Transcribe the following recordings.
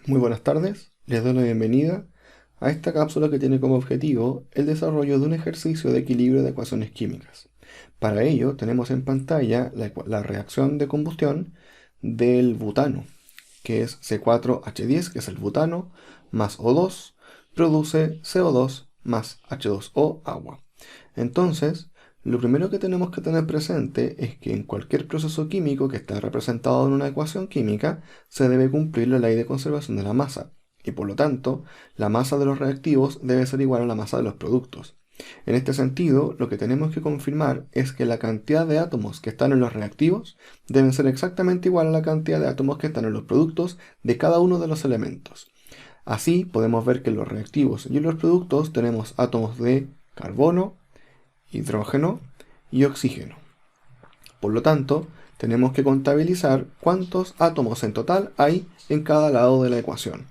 Muy buenas tardes, les doy la bienvenida a esta cápsula que tiene como objetivo el desarrollo de un ejercicio de equilibrio de ecuaciones químicas. Para ello tenemos en pantalla la reacción de combustión del butano, que es C4H10, que es el butano, más O2, produce CO2 más H2O, agua. Entonces, lo primero que tenemos que tener presente es que en cualquier proceso químico que está representado en una ecuación química, se debe cumplir la ley de conservación de la masa, y por lo tanto, la masa de los reactivos debe ser igual a la masa de los productos. En este sentido, lo que tenemos que confirmar es que la cantidad de átomos que están en los reactivos deben ser exactamente igual a la cantidad de átomos que están en los productos de cada uno de los elementos. Así podemos ver que en los reactivos y en los productos tenemos átomos de carbono, hidrógeno y oxígeno. Por lo tanto, tenemos que contabilizar cuántos átomos en total hay en cada lado de la ecuación.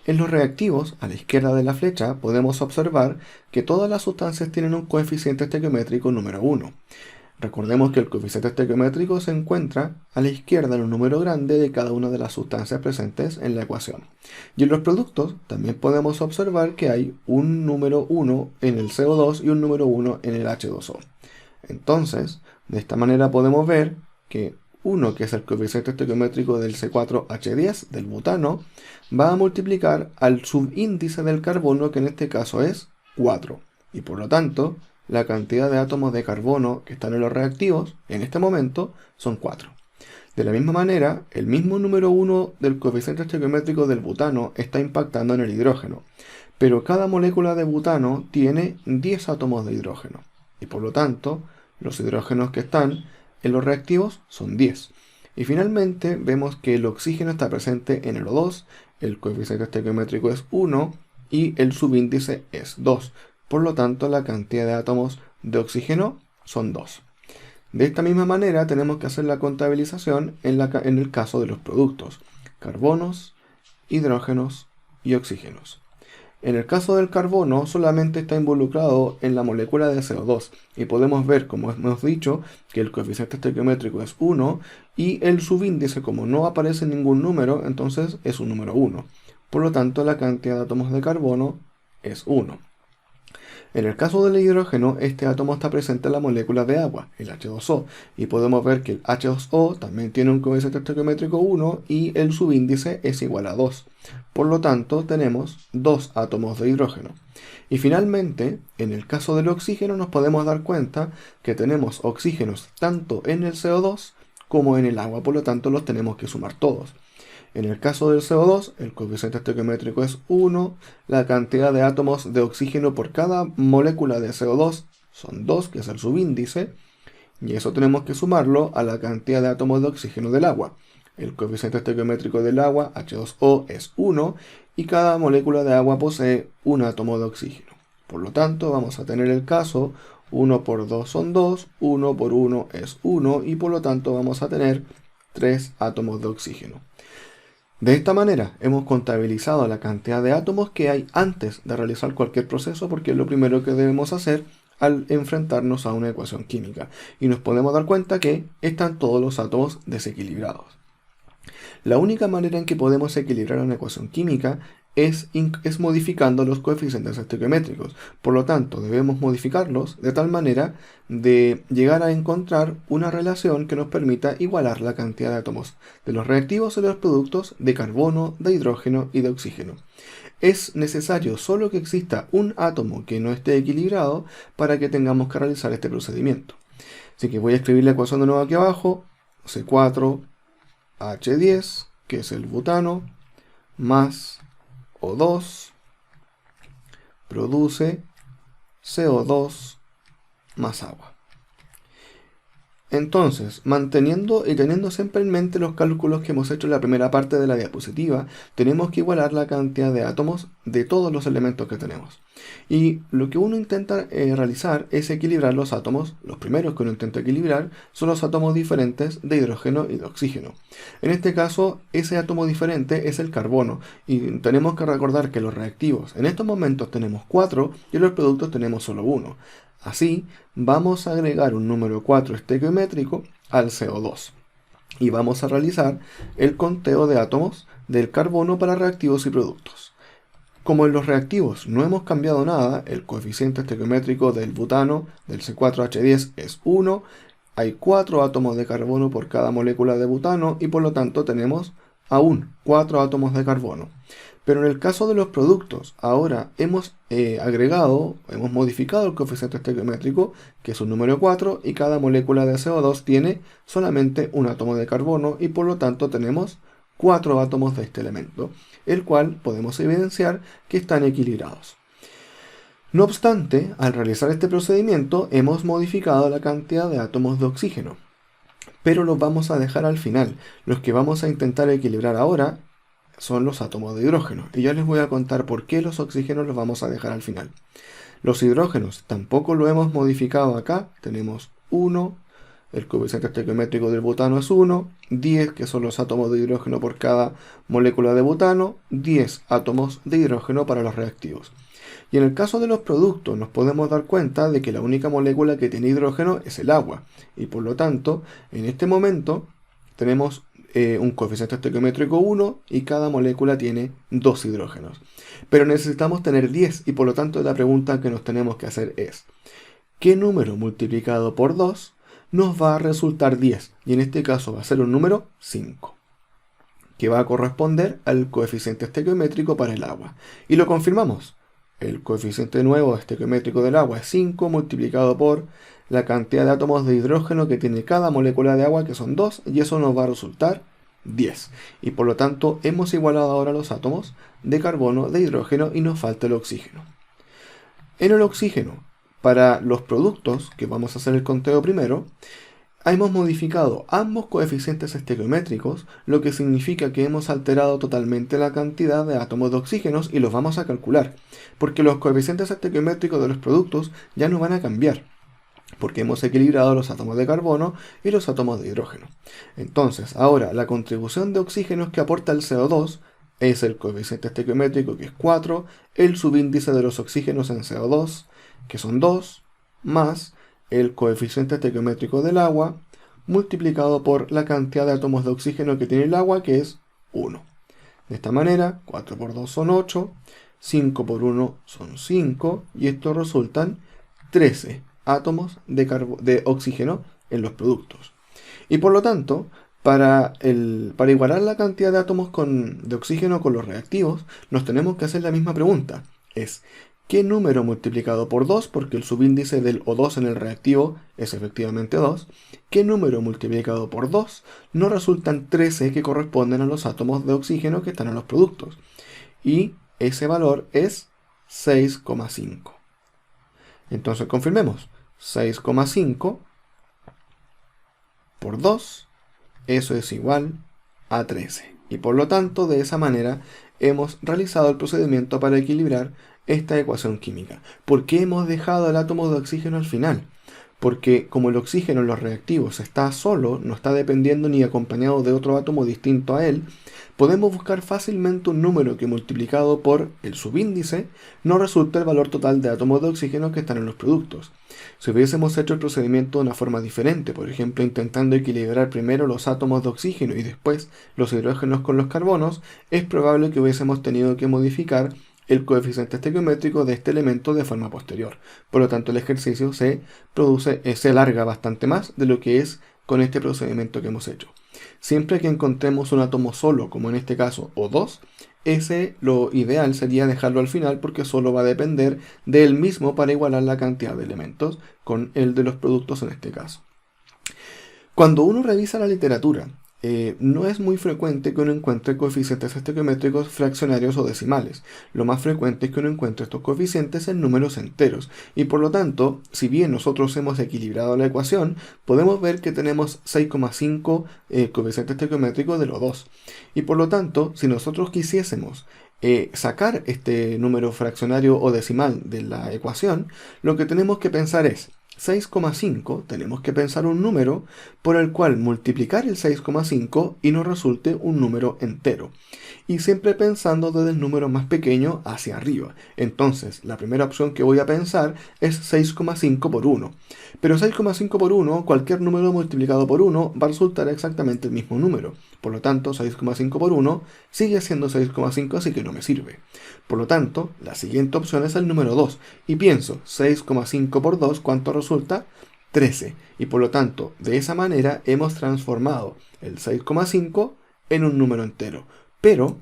En los reactivos, a la izquierda de la flecha, podemos observar que todas las sustancias tienen un coeficiente estequiométrico número 1. Recordemos que el coeficiente estequiométrico se encuentra a la izquierda en un número grande de cada una de las sustancias presentes en la ecuación. Y en los productos también podemos observar que hay un número 1 en el CO2 y un número 1 en el H2O. Entonces, de esta manera podemos ver que 1, que es el coeficiente estequiométrico del C4H10, del butano, va a multiplicar al subíndice del carbono, que en este caso es 4. Y por lo tanto, la cantidad de átomos de carbono que están en los reactivos, en este momento, son 4. De la misma manera, el mismo número 1 del coeficiente estequiométrico del butano está impactando en el hidrógeno, pero cada molécula de butano tiene 10 átomos de hidrógeno, y por lo tanto, los hidrógenos que están en los reactivos son 10. Y finalmente vemos que el oxígeno está presente en el O2, el coeficiente estequiométrico es 1 y el subíndice es 2. Por lo tanto, la cantidad de átomos de oxígeno son 2. De esta misma manera tenemos que hacer la contabilización en el caso de los productos: carbonos, hidrógenos y oxígenos. En el caso del carbono solamente está involucrado en la molécula de CO2 y podemos ver, como hemos dicho, que el coeficiente estequiométrico es 1 y el subíndice, como no aparece ningún número, entonces es un número 1. Por lo tanto, la cantidad de átomos de carbono es 1. En el caso del hidrógeno, este átomo está presente en la molécula de agua, el H2O, y podemos ver que el H2O también tiene un coeficiente estequiométrico 1 y el subíndice es igual a 2. Por lo tanto, tenemos 2 átomos de hidrógeno. Y finalmente, en el caso del oxígeno nos podemos dar cuenta que tenemos oxígenos tanto en el CO2 como en el agua, por lo tanto los tenemos que sumar todos. En el caso del CO2, el coeficiente estequiométrico es 1, la cantidad de átomos de oxígeno por cada molécula de CO2 son 2, que es el subíndice, y eso tenemos que sumarlo a la cantidad de átomos de oxígeno del agua. El coeficiente estequiométrico del agua, H2O, es 1, y cada molécula de agua posee un átomo de oxígeno. Por lo tanto, vamos a tener el caso 1 por 2 son 2, 1 por 1 es 1, y por lo tanto vamos a tener 3 átomos de oxígeno. De esta manera hemos contabilizado la cantidad de átomos que hay antes de realizar cualquier proceso, porque es lo primero que debemos hacer al enfrentarnos a una ecuación química, y nos podemos dar cuenta que están todos los átomos desequilibrados. La única manera en que podemos equilibrar una ecuación química es modificando los coeficientes estequiométricos. Por lo tanto, debemos modificarlos de tal manera de llegar a encontrar una relación que nos permita igualar la cantidad de átomos de los reactivos y los productos de carbono, de hidrógeno y de oxígeno. Es necesario solo que exista un átomo que no esté equilibrado para que tengamos que realizar este procedimiento. Así que voy a escribir la ecuación de nuevo aquí abajo: C4H10, que es el butano, más O2 produce CO2 más agua. Entonces, manteniendo y teniendo siempre en mente los cálculos que hemos hecho en la primera parte de la diapositiva, tenemos que igualar la cantidad de átomos de todos los elementos que tenemos. Y lo que uno intenta realizar es equilibrar los átomos. Los primeros que uno intenta equilibrar son los átomos diferentes de hidrógeno y de oxígeno. En este caso, ese átomo diferente es el carbono, y tenemos que recordar que los reactivos en estos momentos tenemos 4 y en los productos tenemos solo 1. Así, vamos a agregar un número 4 estequiométrico al CO2. y vamos a realizar el conteo de átomos del carbono para reactivos y productos. Como en los reactivos no hemos cambiado nada, el coeficiente estequiométrico del butano, del C4H10, es 1, hay 4 átomos de carbono por cada molécula de butano y por lo tanto tenemos aún 4 átomos de carbono. Pero en el caso de los productos, ahora hemos hemos modificado el coeficiente estequiométrico, que es un número 4, y cada molécula de CO2 tiene solamente un átomo de carbono y por lo tanto tenemos 4 átomos de este elemento, el cual podemos evidenciar que están equilibrados. No obstante, al realizar este procedimiento hemos modificado la cantidad de átomos de oxígeno, pero los vamos a dejar al final. Los que vamos a intentar equilibrar ahora son los átomos de hidrógeno, y ya les voy a contar por qué los oxígenos los vamos a dejar al final. Los hidrógenos tampoco lo hemos modificado acá, tenemos 1, el coeficiente estequiométrico del butano es 1, 10 que son los átomos de hidrógeno por cada molécula de butano, 10 átomos de hidrógeno para los reactivos. Y en el caso de los productos nos podemos dar cuenta de que la única molécula que tiene hidrógeno es el agua, y por lo tanto en este momento tenemos un coeficiente estequiométrico 1 y cada molécula tiene 2 hidrógenos. Pero necesitamos tener 10 y por lo tanto la pregunta que nos tenemos que hacer es ¿qué número multiplicado por 2 nos va a resultar 10? Y en este caso va a ser un número 5, que va a corresponder al coeficiente estequiométrico para el agua. Y lo confirmamos. El coeficiente nuevo estequiométrico del agua es 5 multiplicado por la cantidad de átomos de hidrógeno que tiene cada molécula de agua, que son 2, y eso nos va a resultar 10. Y por lo tanto hemos igualado ahora los átomos de carbono, de hidrógeno, y nos falta el oxígeno. En el oxígeno, para los productos, que vamos a hacer el conteo primero, hemos modificado ambos coeficientes estequiométricos, lo que significa que hemos alterado totalmente la cantidad de átomos de oxígenos y los vamos a calcular, porque los coeficientes estequiométricos de los productos ya no van a cambiar, porque hemos equilibrado los átomos de carbono y los átomos de hidrógeno. Entonces, ahora la contribución de oxígenos que aporta el CO2 es el coeficiente estequiométrico, que es 4, el subíndice de los oxígenos en CO2, que son 2, más el coeficiente estequiométrico del agua, multiplicado por la cantidad de átomos de oxígeno que tiene el agua, que es 1. De esta manera, 4 por 2 son 8, 5 por 1 son 5, y estos resultan 13 átomos de oxígeno en los productos. Y por lo tanto, para igualar la cantidad de átomos de oxígeno con los reactivos, nos tenemos que hacer la misma pregunta. Es ¿qué número multiplicado por 2, porque el subíndice del O2 en el reactivo es efectivamente 2, qué número multiplicado por 2 nos resultan 13 que corresponden a los átomos de oxígeno que están en los productos? Y ese valor es 6,5. Entonces confirmemos, 6,5 por 2, eso es igual a 13. Y por lo tanto, de esa manera, hemos realizado el procedimiento para equilibrar esta ecuación química. ¿Por qué hemos dejado el átomo de oxígeno al final? Porque como el oxígeno en los reactivos está solo, no está dependiendo ni acompañado de otro átomo distinto a él, podemos buscar fácilmente un número que multiplicado por el subíndice nos resulta el valor total de átomos de oxígeno que están en los productos. Si hubiésemos hecho el procedimiento de una forma diferente, por ejemplo intentando equilibrar primero los átomos de oxígeno y después los hidrógenos con los carbonos, es probable que hubiésemos tenido que modificar el coeficiente estequiométrico de este elemento de forma posterior. Por lo tanto, el ejercicio se alarga bastante más de lo que es con este procedimiento que hemos hecho. Siempre que encontremos un átomo solo, como en este caso O2, lo ideal sería dejarlo al final porque solo va a depender del mismo para igualar la cantidad de elementos con el de los productos en este caso. Cuando uno revisa la literatura, no es muy frecuente que uno encuentre coeficientes estequiométricos fraccionarios o decimales. Lo más frecuente es que uno encuentre estos coeficientes en números enteros. Y por lo tanto, si bien nosotros hemos equilibrado la ecuación, podemos ver que tenemos 6,5 coeficientes estequiométricos de los dos. Y por lo tanto, si nosotros quisiésemos sacar este número fraccionario o decimal de la ecuación, lo que tenemos que pensar es, 6,5 tenemos que pensar un número por el cual multiplicar el 6,5 y nos resulte un número entero. Y siempre pensando desde el número más pequeño hacia arriba. Entonces, la primera opción que voy a pensar es 6,5 por 1. Pero 6,5 por 1, cualquier número multiplicado por 1 va a resultar exactamente el mismo número. Por lo tanto, 6,5 por 1 sigue siendo 6,5, así que no me sirve. Por lo tanto, la siguiente opción es el número 2. Y pienso, 6,5 por 2, ¿cuánto resulta? 13. Y por lo tanto, de esa manera hemos transformado el 6,5 en un número entero. Pero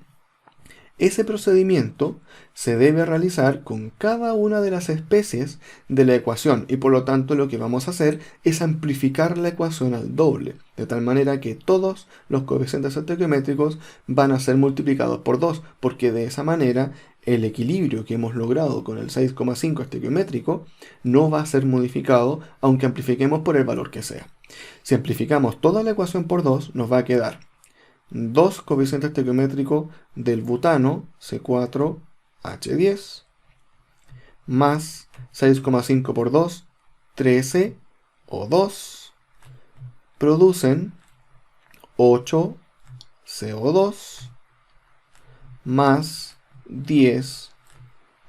ese procedimiento se debe realizar con cada una de las especies de la ecuación y por lo tanto lo que vamos a hacer es amplificar la ecuación al doble, de tal manera que todos los coeficientes estequiométricos van a ser multiplicados por 2, porque de esa manera el equilibrio que hemos logrado con el 6,5 estequiométrico no va a ser modificado aunque amplifiquemos por el valor que sea. Si amplificamos toda la ecuación por 2, nos va a quedar 2 coeficientes estequiométricos del butano, C4H10, más 6,5 por 2, 13 O2, producen 8 CO2 más 10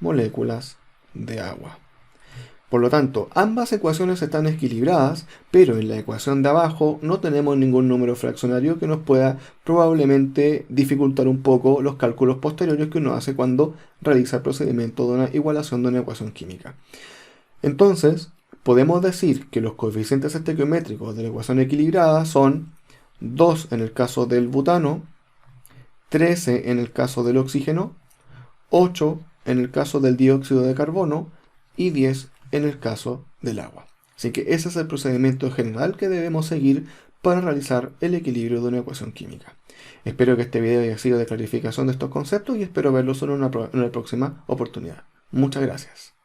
moléculas de agua. Por lo tanto, ambas ecuaciones están equilibradas, pero en la ecuación de abajo no tenemos ningún número fraccionario que nos pueda probablemente dificultar un poco los cálculos posteriores que uno hace cuando realiza el procedimiento de una igualación de una ecuación química. Entonces, podemos decir que los coeficientes estequiométricos de la ecuación equilibrada son 2 en el caso del butano, 13 en el caso del oxígeno, 8 en el caso del dióxido de carbono y 10 en el caso del agua. Así que ese es el procedimiento general que debemos seguir para realizar el equilibrio de una ecuación química. Espero que este video haya sido de clarificación de estos conceptos y espero verlos en una próxima oportunidad. Muchas gracias.